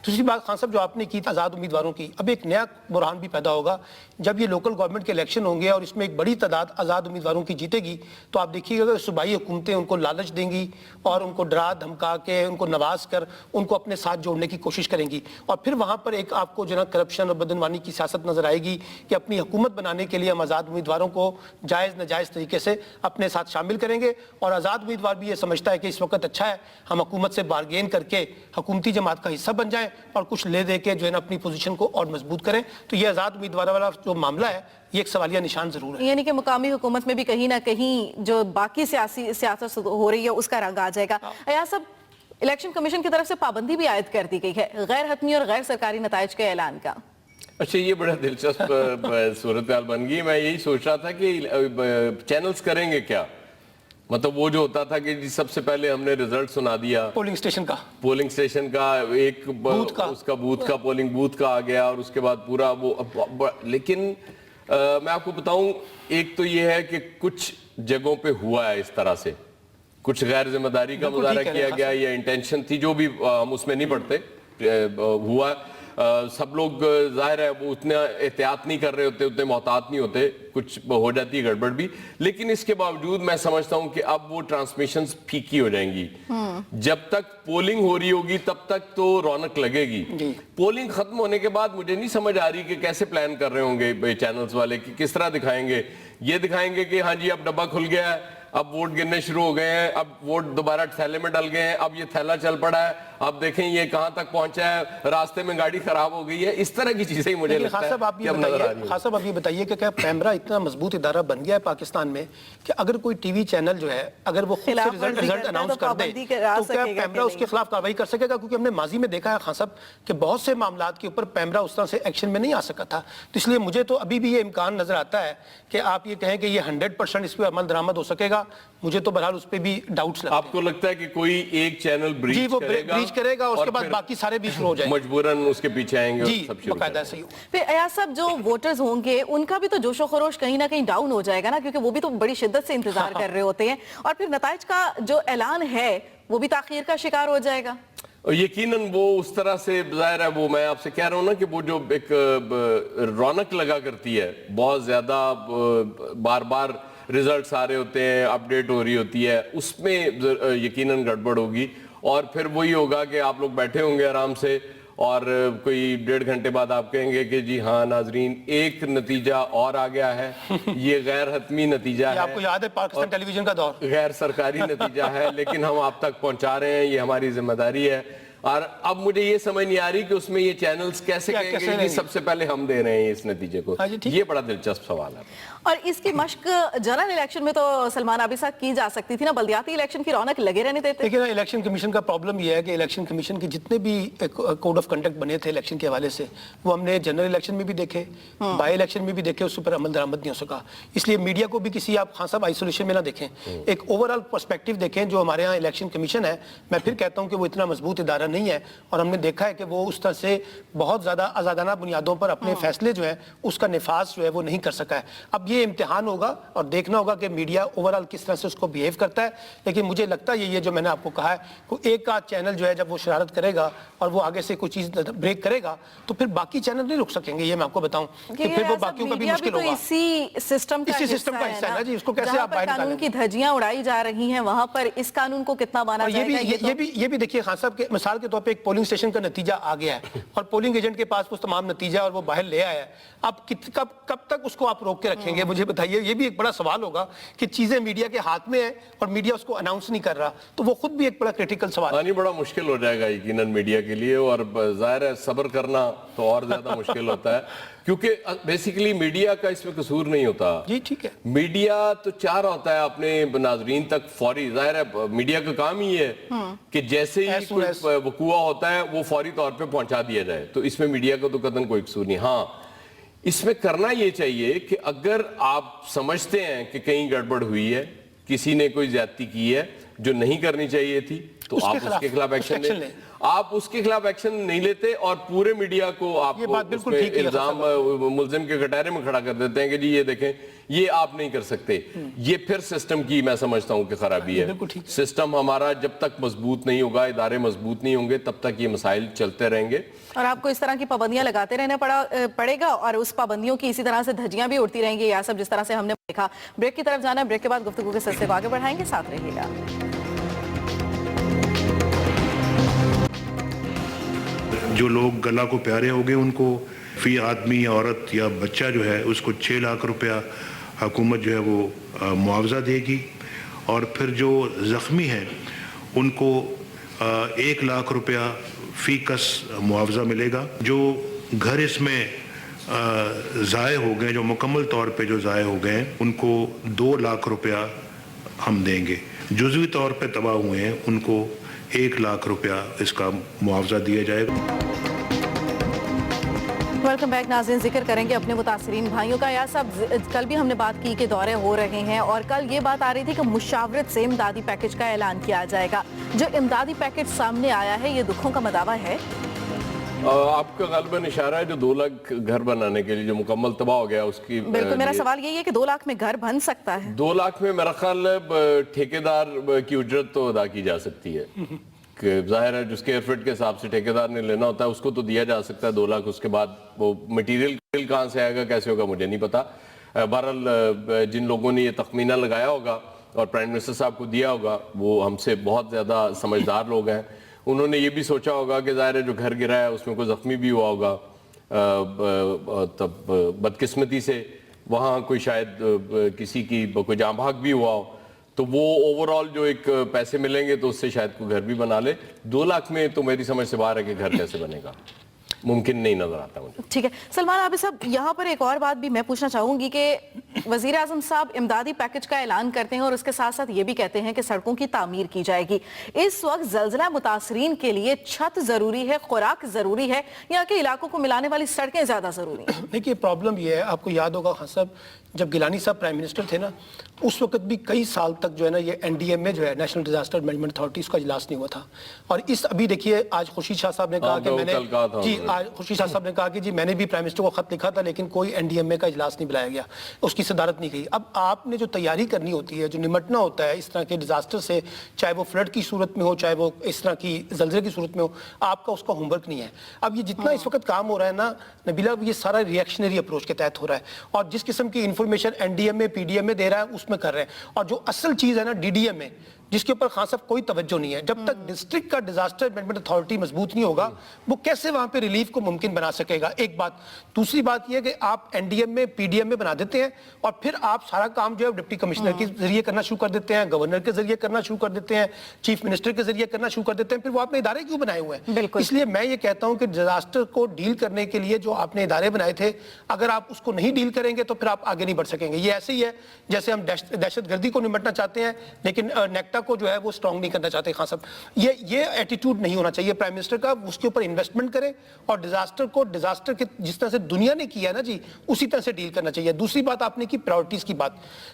دوسری بات خان صاحب جو آپ نے کی آزاد امیدواروں کی، اب ایک نیا بحران بھی پیدا ہوگا جب یہ لوکل گورنمنٹ کے الیکشن ہوں گے اور اس میں ایک بڑی تعداد آزاد امیدواروں کی جیتے گی تو آپ دیکھیے گا کہ صوبائی حکومتیں ان کو لالچ دیں گی اور ان کو ڈرا دھمکا کے ان کو نواز کر ان کو اپنے ساتھ جوڑنے کی کوشش کریں گی، اور پھر وہاں پر ایک آپ کو جو نا کرپشن اور بدعنوانی کی سیاست نظر آئے گی کہ اپنی حکومت بنانے کے لیے ہم آزاد امیدواروں کو جائز ناجائز طریقے سے اپنے ساتھ شامل کریں گے، اور آزاد امیدوار بھی یہ سمجھتا ہے کہ اس وقت اچھا ہے ہم حکومت سے بارگین کر کے حکومتی جماعت کا حصہ بن جائیں اور کچھ لے دے کے جو ہے نا اپنی پوزیشن کو اور مضبوط کریں۔ تو یہ آزاد امیدواروں والا جو معاملہ ہے یہ ایک سوالیہ نشان ضرور ہے، یعنی کہ مقامی حکومت میں بھی کہیں نہ کہیں جو باقی سیاست ہو رہی ہے اس کا رنگ آ جائے گا۔ ایاز صاحب، الیکشن کمیشن کی طرف سے پابندی بھی عائد کر دی گئی ہے غیر حتمی اور غیر سرکاری نتائج کے اعلان کا۔ اچھا، یہ بڑا دلچسپ صورتحال بن گئی۔ میں یہی سوچ رہا تھا کہ چینلز کریں گے کیا، مطلب وہ جو ہوتا تھا کہ سب سے پہلے ہم نے رزلٹ سنا دیا پولنگ اسٹیشن کا ایک اس کا بوتھ کا پولنگ بوتھ کا آ گیا، اور اس کے بعد پورا وہ، لیکن میں آپ کو بتاؤں، ایک تو یہ ہے کہ کچھ جگہوں پہ ہوا ہے اس طرح سے، کچھ غیر ذمہ داری کا مظاہرہ کیا گیا یا انٹینشن تھی، جو بھی ہم اس میں نہیں پڑھتے، ہوا سب لوگ ظاہر ہے وہ اتنا احتیاط نہیں کر رہے ہوتے، اتنے محتاط نہیں ہوتے، کچھ ہو جاتی ہے گڑبڑ بھی، لیکن اس کے باوجود میں سمجھتا ہوں کہ اب وہ ٹرانسمیشنز پھیکی ہو جائیں گی۔ جب تک پولنگ ہو رہی ہوگی تب تک تو رونق لگے گی، پولنگ ختم ہونے کے بعد مجھے نہیں سمجھ آ رہی کہ کیسے پلان کر رہے ہوں گے چینلز والے، کہ کس طرح دکھائیں گے۔ یہ دکھائیں گے کہ ہاں جی اب ڈبہ کھل گیا ہے، اب ووٹ گرنے شروع ہو گئے ہیں، اب ووٹ دوبارہ تھیلے میں ڈل گئے ہیں، اب یہ تھیلا چل پڑا ہے، اب دیکھیں یہ کہاں تک پہنچا ہے، راستے میں گاڑی خراب ہو گئی ہے، اس طرح کی چیزیں مجھے لگتا ہے کہ اب نظر آ رہی ہیں۔ خاص صاحب آپ یہ بتائیے کہ کیا پیمرا اتنا مضبوط ادارہ بن گیا ہے پاکستان میں کہ اگر کوئی ٹی وی چینل جو ہے اگر وہ خود سے رزلٹ اناؤنس کر دے تو کیا پیمرا اس کے خلاف کارروائی کر سکے گا؟ کیونکہ ہم نے ماضی میں دیکھا ہے خان صاحب کہ بہت سے معاملات کے اوپر پیمرا اس طرح سے ایکشن میں نہیں آ سکا تھا، تو اس لیے مجھے تو ابھی بھی یہ امکان نظر آتا ہے کہ آپ یہ کہیں کہ یہ 100% اس پہ عمل درآمد ہو سکے گا، مجھے تو بہرحال اس پہ بھی ڈاؤٹس لگتے ہیں۔ آپ کو لگتا ہے کہ کوئی ایک چینل بریچ کرے گا اور اس کے بعد باقی سارے بھی شروع ہو جائیں گے، مجبوراً اس کے پیچھے آئیں گے، جی سب شروع باقاعدہ صحیح ہو۔ پھر ایاز صاحب، جو ووٹرز ہوں گے ان کا بھی تو جوش و خروش کہیں نہ کہیں ڈاؤن ہو جائے گا نا، کیونکہ وہ بھی تو بڑی شدت سے انتظار کر رہے ہوتے ہیں، اور پھر نتائج کا جو اعلان ہے وہ بھی تاخیر کا شکار ہو جائے گا۔ یقیناً وہ اس طرح سے ظاہر ہے، وہ میں آپ سے کہہ رہا ہوں نا کہ وہ جو ایک رونق لگا کرتی ہے، بہت زیادہ بار بار ریزلٹس آ رہے ہوتے ہیں، اپڈیٹ ہو رہی ہوتی ہے، اس میں یقیناً گڑبڑ ہوگی، اور پھر وہی ہوگا کہ آپ لوگ بیٹھے ہوں گے آرام سے، اور کوئی 1.5 گھنٹے بعد آپ کہیں گے کہ جی ہاں ناظرین ایک نتیجہ اور آ گیا ہے، یہ غیر حتمی نتیجہ ہے، آپ کو یاد ہے پاکستان ٹیلی ویژن کا دور، غیر سرکاری نتیجہ ہے، لیکن ہم آپ تک پہنچا رہے ہیں، یہ ہماری ذمہ داری ہے۔ اور اب مجھے یہ سمجھ نہیں آ رہی کہ اس میں یہ چینلز کیسے کہیں گے کہ سب سے پہلے ہم دے رہے ہیں اس نتیجے کو، یہ بڑا دلچسپ سوال ہے۔ اور اس کی مشق جنرل الیکشن میں تو سلمان عابد صاحب کی جا سکتی تھی نا، بلدیاتی الیکشن کی رونق لگے رہنے دیتے۔ لیکن الیکشن کمیشن کا پرابلم یہ ہے کہ الیکشن کمیشن کے جتنے بھی کوڈ آف کنڈکٹ بنے تھے الیکشن کے حوالے سے، وہ ہم نے جنرل الیکشن میں بھی دیکھے، بائی الیکشن میں بھی دیکھے، اس پر عمل درآمد نہیں ہو سکا۔ اس لیے میڈیا کو بھی کسی آپ خان صاحب آئسولیشن میں نہ دیکھیں، ایک اوور آل پرسپیکٹو دیکھیں۔ جو ہمارے ہاں الیکشن کمیشن ہے، میں پھر کہتا ہوں کہ وہ اتنا مضبوط ادارہ نہیں ہے، اور ہم نے دیکھا ہے کہ وہ اس طرح سے بہت زیادہ آزادانہ بنیادوں پر اپنے فیصلے جو ہیں اس کا نفاذ جو ہے وہ نہیں کر سکا ہے۔ اب یہ امتحان ہوگا اور دیکھنا ہوگا کہ میڈیا اوورال کس طرح سے اس کو بیہیو کرتا ہے، لیکن مجھے لگتا ہے یہ جو میں نے آپ کو کہا ہے کہ ایک آدھ چینل جو ہے جب وہ شرارت کرے گا اور وہ آگے سے کوئی چیز بریک کرے گا تو پھر باقی چینل نہیں رک سکیں گے، یہ میں آپ کو بتاؤں کہ پھر وہ باقیوں کا بھی مشکل ہوگا۔ اسی سسٹم کا حصہ ہے نا جی، اس کو کیسے آپ باہر نکالیں؟ قانون کی دھجیاں اڑائی جا رہی ہیں وہاں پر اس قانون کو کتنا مانا جائے گا؟ یہ بھی دیکھیے خان صاحب کہ مثال کے طور پہ ایک پولنگ اسٹیشن کا نتیجہ آ گیا ہے اور پولنگ ایجنٹ کے پاس وہ تمام نتیجہ اور وہ باہر لے آیا ہے، اب کب تک اس کو آپ روک کے رکھیں گے؟ مجھے بتائیے، یہ بھی ایک بڑا سوال ہوگا کہ چیزیں میڈیا کے ہاتھ میں ہیں اور میڈیا اس کو اناؤنس نہیں کر رہا، تو وہ خود بھی ایک بڑا کریٹیکل سوال ہے۔ نہیں، بڑا مشکل ہو جائے گا یقیناً میڈیا کے لیے، اور ظاہر ہے صبر کرنا تو اور زیادہ مشکل ہوتا ہے، کیونکہ بیسیکلی میڈیا کا اس میں قصور نہیں ہوتا۔ جی ٹھیک ہے، میڈیا تو چاہ رہا ہوتا ہے اپنے ناظرین تک فوری، ظاہر ہے میڈیا کا کام ہی ہے کہ جیسے ہی کوئی وقوع ہوتا ہے وہ فوری طور پہ پہنچا دیا جائے، تو اس میں میڈیا کا تو قطعاً کوئی قصور نہیں۔ ہاں، اس میں کرنا یہ چاہیے کہ اگر آپ سمجھتے ہیں کہ کہیں گڑبڑ ہوئی ہے، کسی نے کوئی زیادتی کی ہے جو نہیں کرنی چاہیے تھی، تو آپ اس کے خلاف ایکشن لیں۔ آپ اس کے خلاف ایکشن نہیں لیتے اور پورے میڈیا کو آپ یہ کو بات اس بالکل میں ٹھیک ہے الزام ملزم کے کٹہرے میں کھڑا کر دیتے ہیں کہ جی یہ دیکھیں یہ آپ نہیں کر سکتے. یہ پھر سسٹم کی میں سمجھتا ہوں کہ خرابی ہے. سسٹم ہمارا جب تک مضبوط نہیں ہوگا, ادارے مضبوط نہیں ہوں گے, تب تک یہ مسائل چلتے رہیں گے. اور آپ کو اس طرح کی پابندیاں لگاتے رہنا پڑے گا اور اس پابندیوں کی اسی طرح سے دھجیاں بھی اڑتی رہیں گی. یہ سب جس طرح سے ہم نے دیکھا. بریک کی طرف جانا ہے, بریک کے بعد گفتگو کے سلسلے کو آگے بڑھائیں گے, ساتھ رہیے گا. جو لوگ گلا کو پیارے ہو گئے ان کو فی آدمی عورت یا بچہ جو ہے اس کو 6 لاکھ روپیہ حکومت جو ہے وہ معاوضہ دے گی, اور پھر جو زخمی ہیں ان کو 1 لاکھ روپیہ فی کس معاوضہ ملے گا. جو گھر اس میں ضائع ہو گئے, جو مکمل طور پہ جو ضائع ہو گئے ہیں, ان کو 2 لاکھ روپیہ ہم دیں گے. جزوی طور پہ تباہ ہوئے ہیں ان کو 1 لاکھ روپیہ اس کا معاوضہ دیا جائے گا. ویلکم بیک ناظرین. ذکر کریں گے اپنے متاثرین بھائیوں کا. یا صاحب کل بھی ہم نے بات کی کہ دورے ہو رہے ہیں اور کل یہ بات آ رہی تھی کہ مشاورت سے امدادی پیکج کا اعلان کیا جائے گا. جو امدادی پیکج سامنے آیا ہے یہ دکھوں کا مداوع ہے. آپ کا غالباً اشارہ ہے جو 2 لاکھ گھر بنانے کے لیے جو مکمل تباہ ہو گیا اس کی. بالکل, میرا سوال یہی ہے کہ 2 لاکھ میں گھر بن سکتا ہے؟ 2 لاکھ میں میرا خیال ٹھیکیدار کی اجرت تو ادا کی جا سکتی ہے. کہ ظاہر ہے جس کے ایئر فٹ کے حساب سے ٹھیکیدار نے لینا ہوتا ہے اس کو تو دیا جا سکتا ہے 2 لاکھ. اس کے بعد وہ مٹیریل کہاں سے آئے گا, کیسے ہوگا, مجھے نہیں پتا. بہرحال جن لوگوں نے یہ تخمینہ لگایا ہوگا اور پرائم منسٹر صاحب کو دیا ہوگا وہ ہم سے بہت زیادہ سمجھدار لوگ ہیں. انہوں نے یہ بھی سوچا ہوگا کہ ظاہر ہے جو گھر گرا ہے اس میں کوئی زخمی بھی ہوا ہوگا, تب بدقسمتی سے وہاں کوئی شاید کسی کی کوئی جاں بھاگ بھی ہوا ہو, تو وہ اوورآل جو ایک پیسے ملیں گے تو اس سے شاید کوئی گھر بھی بنا لے. 2 لاکھ میں تو میری سمجھ سے باہر ہے کہ گھر کیسے بنے گا, ممکن نہیں نظر آتا مجھے. ٹھیک ہے سلمان عابد صاحب, یہاں پر ایک اور بات بھی میں پوچھنا چاہوں گی کہ وزیر اعظم صاحب امدادی پیکج کا اعلان کرتے ہیں اور اس کے ساتھ ساتھ یہ بھی کہتے ہیں کہ سڑکوں کی تعمیر کی جائے گی. اس وقت زلزلہ متاثرین کے لیے چھت ضروری ہے, خوراک ضروری ہے, یا کہ علاقوں کو ملانے والی سڑکیں زیادہ ضروری ہیں؟ دیکھیے پرابلم یہ ہے, آپ کو یاد ہوگا خان صاحب جب گیلانی صاحب پرائم منسٹر تھے نا, اس وقت بھی کئی سال تک جو ہے نا یہ NDM میں جو ہے نیشنل ڈیزاسٹر مینجمنٹ اتھارٹی اس کا اجلاس نہیں ہوا تھا. اور اس ابھی دیکھیے آج خورشید شاہ صاحب نے کہا کہ میں نے آج خورشید شاہ صاحب نے کہا کہ جی میں نے بھی پرائم منسٹر کو خط لکھا تھا لیکن کوئی NDM کا اجلاس نہیں بلایا گیا, اس کی صدارت نہیں کی. اب آپ نے جو تیاری کرنی ہوتی ہے, جو نمٹنا ہوتا ہے اس طرح کے ڈیزاسٹر سے, چاہے وہ فلڈ کی صورت میں ہو چاہے وہ اس طرح کی زلزلے کی صورت میں ہو, آپ کا اس کا ہوم ورک نہیں ہے. اب یہ جتنا اس وقت کام ہو رہا ہے نا نبیلہ, یہ سارا ریئیکشنری اپروچ کے تحت ہو رہا ہے, اور جس قسم کی انفارمیشن NDM میں PDM میں دے رہا ہے اس میں کر رہے ہیں. اور جو اصل چیز ہے نا DDM میں, جس کے اوپر خان صاحب کوئی توجہ نہیں ہے, جب تک ڈسٹرکٹ کا ڈیزاسٹر مینجمنٹ اتھارٹی مضبوط نہیں ہوگا وہ کیسے وہاں پہ ریلیف کو ممکن بنا سکے گا. ایک بات. دوسری بات یہ کہ آپ NDM میں PDM میں بنا دیتے ہیں اور پھر آپ سارا کام جو ہے ڈپٹی کمشنر کے ذریعے کرنا شروع کر دیتے ہیں, گورنر کے ذریعے کرنا شروع کر دیتے ہیں, چیف منسٹر کے ذریعے کرنا شروع کر دیتے ہیں. پھر وہ آپ نے ادارے کیوں بنائے ہوئے ہیں؟ اس لیے میں یہ کہتا ہوں کہ ڈیزاسٹر کو ڈیل کرنے کے لیے جو آپ نے ادارے بنائے تھے, اگر آپ اس کو نہیں ڈیل کریں گے تو پھر آپ آگے نہیں بڑھ سکیں گے. یہ ایسے ہی ہے جیسے ہم دہشت گردی کو نمٹنا چاہتے ہیں لیکن نیکٹا کو جو ہے وہ اسٹرانگ نہیں کرنا چاہتے. خان صاحب یہ ایٹیٹیوڈ نہیں ہونا چاہیے پرائم منسٹر کا. اس کے اوپر انویسٹمنٹ کریں اور ڈیزاسٹر کے جس طرح سے دنیا نے کیا نا جی اسی طرح سے ڈیل کرنا چاہیے. دوسری بات آپ نے کی پرائورٹیز کی بات,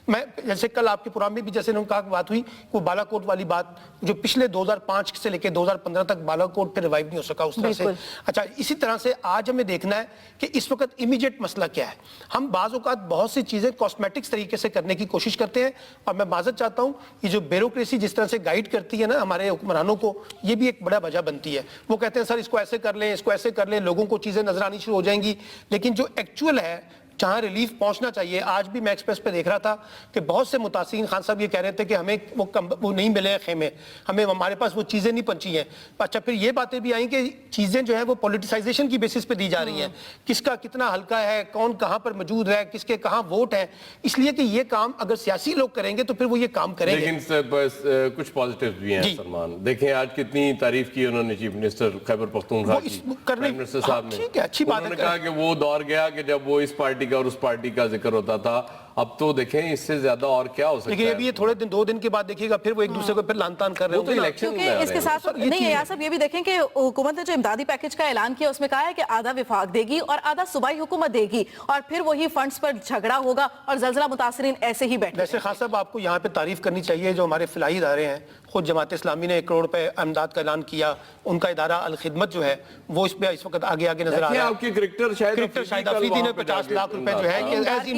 میں جیسے کل آپ کے پروگرام میں بھی جیسے انہوں نے کہا بات ہوئی وہ بالا کوٹ والی بات جو پچھلے 2005 سے لے کے 2015 تک بالا کوٹ پہ ریوائیو نہیں ہو سکا اس طرح سے. اچھا اسی طرح سے آج ہمیں دیکھنا ہے کہ اس وقت امیڈیٹ مسئلہ کیا ہے. ہم بعض اوقات بہت سی چیزیں کاسمیٹکس طریقے سے کرنے کی کوشش کرتے ہیں, اور میں معذرت چاہتا ہوں یہ جو بیوروکریسی جس طرح سے گائیڈ کرتی ہے نا ہمارے حکمرانوں کو, یہ بھی ایک بڑا وجہ بنتی ہے. وہ کہتے ہیں سر اس کو ایسے کر لیں, اس کو ایسے کر لیں, لوگوں کو چیزیں نظر آنی شروع ہو جائیں گی. لیکن جو ایکچوئل ہے جہاں ریلیف پہنچنا چاہیے, آج بھی میں ایکسپریس پہ دیکھ رہا تھا کہ بہت سے متاثرین خان صاحب یہ کہہ رہے تھے کہ ہمیں وہ نہیں ملے خیمے, ہمارے پاس وہ چیزیں نہیں پہنچی ہیں. اچھا پھر یہ باتیں بھی آئیں کہ چیزیں جو ہیں وہ پولیٹیسائزیشن کی بیسس پہ دی جا رہی ہیں, کس کا کتنا حلقہ ہے, کون کہاں پر موجود ہے, کس کے کہاں ووٹ ہیں. اس لیے کہ یہ کام اگر سیاسی لوگ کریں گے تو پھر وہ یہ کام کریں گے. لیکن کچھ پازیٹیو بھی ہیں سلمان. دیکھیں آج کتنی تعریف کی انہوں نے چیف منسٹر خیبر پختونخوا کی, پرائم منسٹر صاحب نے. انہوں نے کہا کہ وہ دور گیا کہ جب وہ اس پارٹی کا اور اس پارٹی کا ذکر ہوتا تھا, اب تو دیکھیں اس سے زیادہ اور کیا ہو سکتا ہے. لیکن ابھی یہ تھوڑے دن 2 دن کے بعد دیکھیے گا پھر وہ ایک دوسرے کو پھر لان تان کر رہے وہ تو ہوں گے. الیکشن کیونکہ اس کے ساتھ نہیں ایاز صاحب یہ بھی دیکھیں کہ حکومت نے جو امدادی پیکج کا اعلان کیا اس میں کہا ہے کہ آدھا وفاق دے گی اور آدھا صوبائی حکومت دے گی اور پھر وہی فنڈز پر جھگڑا ہوگا اور زلزلہ متاثرین ایسے ہی بیٹھے. ویسے خان صاحب آپ کو یہاں پہ تعریف کرنی چاہیے جو ہمارے فلاحی ادارے ہیں. خود جماعت اسلامی نے 1 کروڑ روپے امداد کا اعلان کیا. ان کا ادارہ الخدمت جو ہے وہ اس پہ اس وقت آگے نظر آ رہا ہے. آپ کی کرکٹر شاہد افریدی نے 50 لاکھ روپے جو ہے ایز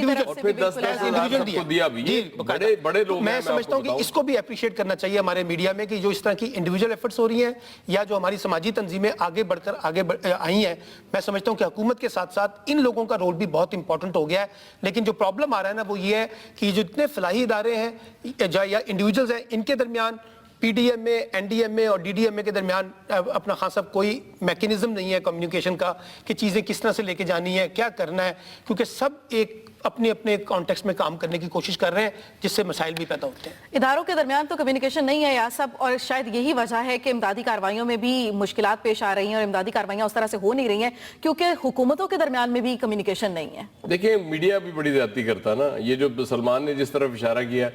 انڈیویجول بڑے لوگ. میں سمجھتا ہوں کہ اس کو بھی اپریشیٹ کرنا چاہیے ہمارے میڈیا میں کہ جو اس طرح کی انڈیویجول ایفرٹس ہو رہی ہیں یا جو ہماری سماجی تنظیمیں آگے بڑھ کر آگے آئی ہیں. میں سمجھتا ہوں کہ حکومت کے ساتھ ساتھ ان لوگوں کا رول بھی بہت امپورٹنٹ ہو گیا ہے. لیکن جو پرابلم آ رہا ہے نا وہ یہ ہے کہ جو اتنے فلاحی ادارے ہیں یا انڈیویجولز ہیں ان کے درمیان پی ڈی ایم اے این ڈی ایم اے اور ڈی ڈی ایم اے کے درمیان اپنا خان صاحب کوئی میکینزم نہیں ہے کمیونیکیشن کا کہ چیزیں کس طرح سے لے کے جانی ہے کیا کرنا ہے. کیونکہ سب ایک اپنے کانٹیکسٹ میں کام کرنے کی کوشش کر رہے ہیں جس سے مسائل بھی پیدا ہوتے ہیں. اداروں کے درمیان تو کمیونیکیشن نہیں ہے یا سب اور شاید یہی وجہ ہے کہ امدادی کارروائیوں میں بھی مشکلات پیش آ رہی ہیں اور امدادی کارروائیاں اس طرح سے ہو نہیں رہی ہیں کیونکہ حکومتوں کے درمیان میں بھی کمیونیکیشن نہیں ہے. دیکھیں میڈیا بھی بڑی زیادتی کرتا ہے نا. یہ جو سلمان نے جس طرف اشارہ کیا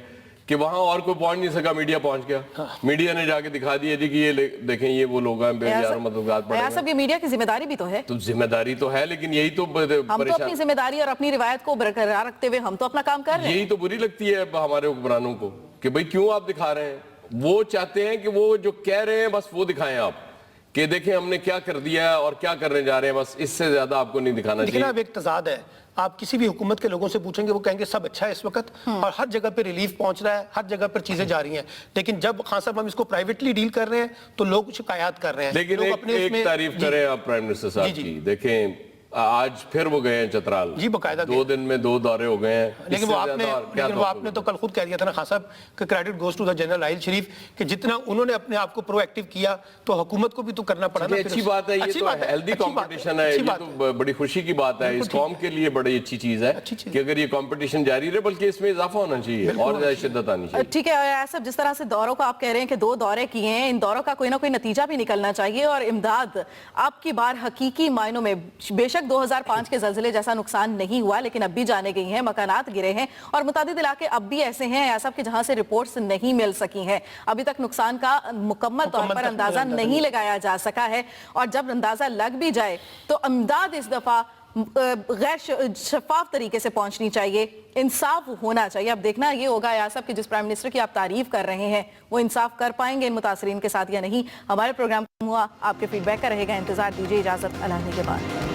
کہ وہاں اور کوئی پہنچ نہیں سکا میڈیا پہنچ گیا. میڈیا نے جا کے دکھا دیا جی کہ یہ دیکھیں یہ وہ لوگ ہیں بے یار مددگار پڑے ایاز صاحب یہ میڈیا کی ذمہ داری بھی تو ہے. تو ذمہ داری تو ہے لیکن یہی تو ہم تو اپنی ذمہ داری اور اپنی روایت کو برقرار رکھتے ہوئے ہم تو اپنا کام کر رہے ہیں. یہی تو بری لگتی ہے ہمارے حکمرانوں کو کہ بھئی کیوں آپ دکھا رہے ہیں. وہ چاہتے ہیں کہ وہ جو کہہ رہے ہیں بس وہ دکھائیں آپ کہ دیکھیں ہم نے کیا کر دیا اور کیا کرنے جا رہے ہیں. بس اس سے زیادہ آپ کو نہیں دکھانا چاہیے. لیکن اب ایک تضاد ہے. آپ کسی بھی حکومت کے لوگوں سے پوچھیں گے وہ کہیں گے سب اچھا ہے اس وقت اور ہر جگہ پہ ریلیف پہنچ رہا ہے ہر جگہ پر چیزیں جا رہی ہیں. لیکن جب خان صاحب ہم اس کو پرائیویٹلی ڈیل کر رہے ہیں تو لوگ شکایات کر رہے ہیں. لیکن ایک تعریف کریں آپ پرائم منسٹر صاحب کی. دیکھیں آج پھر وہ گئے ہیں چترال. جی باقاعدہ 2 دن میں 2 دورے ہو گئے ہیں. لیکن وہ آپ نے تو کل خود کہہ دیا تھا نا خان صاحب کہ credit goes to the general عائل شریف کہ جتنا انہوں نے اپنے آپ کو پرو ایکٹیو کیا تو حکومت کو بھی تو کرنا پڑا نا. اچھی بات ہے. یہ تو ہیلدی کمپٹیشن ہے. یہ تو بڑی خوشی کی بات ہے. اس قوم کے لیے بڑی اچھی چیز ہے کہ اگر یہ کمپٹیشن جاری رہے بلکہ اس میں اضافہ ہونا چاہیے اور زیادہ شدت آنی چاہیے. ٹھیک ہے ایاز صاحب جس طرح سے دوروں کو آپ کہہ رہے ہیں کہ 2 دورے کیے ہیں ان دوروں کا کوئی نہ کوئی نتیجہ بھی نکلنا چاہیے اور امداد آپ کی بار حقیقی معنوں میں بے شک 2005 کے زلزلے جیسا نقصان نہیں ہوا لیکن اب بھی جانے گئی ہیں مکانات گرے ہیں اور متعدد علاقے اب بھی ایسے ہیں ایسا کہ جہاں سے رپورٹس نہیں مل سکی ہیں. ابھی تک نقصان کا مکمل طور پر اندازہ نہیں لگایا جا سکا ہے اور جب اندازہ لگ بھی جائے تو امداد اس دفعہ غیر شفاف طریقے سے پہنچنی چاہیے. انصاف ہونا چاہیے. اب دیکھنا یہ ہوگا ایاز صاحب کہ جس پرائم منسٹر کی آپ تعریف کر رہے ہیں وہ انصاف کر پائیں گے ان متاثرین کے ساتھ یا نہیں. ہمارے پروگرام ہوا آپ کے فیڈ بیک کا رہے گا. انتظار دیجیے. اجازت اللہ کے بعد.